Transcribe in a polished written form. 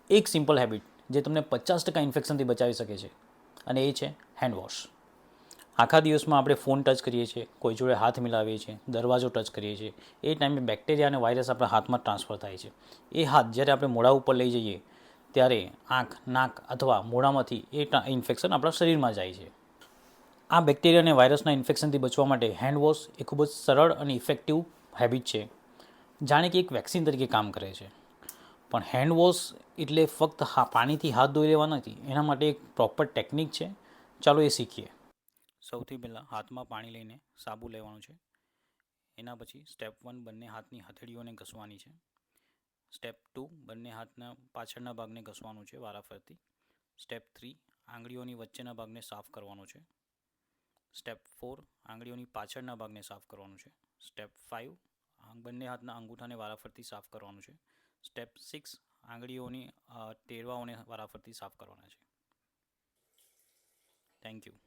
એક simple habit જે તમને 50% ઇન્ફેક્શનથી બચાવી શકે છે, અને એ છે હેન્ડ વોશ. આખા દિવસમાં આપણે ફોન ટચ કરીએ છીએ, કોઈ જોડે હાથ મિલાવીએ છીએ, દરવાજો ટચ કરીએ છીએ, એ ટાઈમે બેક્ટેરિયા અને વાયરસ આપણા હાથમાં ટ્રાન્સફર થાય છે. એ હાથ જ્યારે આપણે મોઢા ઉપર લઈ જઈએ ત્યારે આંખ, નાક અથવા મોઢામાંથી એ ઇન્ફેક્શન આપણા શરીરમાં જાય છે. આ બેક્ટેરિયા અને વાયરસના ઇન્ફેક્શનથી બચવા માટે હેન્ડ વોશ એ ખૂબ જ સરળ અને ઇફેક્ટિવ હેબિટ છે. જાણે કે એક વેક્સિન તરીકે કામ કરે છે. પણ હેન્ડ વોશ એટલે ફક્ત પાણીથી હાથ ધોઈ લેવા નથી, એના માટે એક પ્રોપર ટેકનિક છે. ચાલો એ શીખીએ. સૌથી પહેલાં હાથમાં પાણી લઈને સાબુ લેવાનું છે. એના પછી સ્ટેપ 1 બંને હાથની હથેળીઓને ઘસવાની છે. સ્ટેપ 2 બંને હાથના પાછળના ભાગને ઘસવાનું છે વારાફરતી. સ્ટેપ 3 આંગળીઓની વચ્ચેના ભાગને સાફ કરવાનો છે. સ્ટેપ 4 આંગળીઓની પાછળના ભાગને સાફ કરવાનું છે. સ્ટેપ 5 બંને હાથના અંગૂઠાને વારાફરતી સાફ કરવાનું છે. સ્ટેપ 6 આંગળીઓની ટેરવાઓને વારાફરતી સાફ કરવાના છે. Thank you.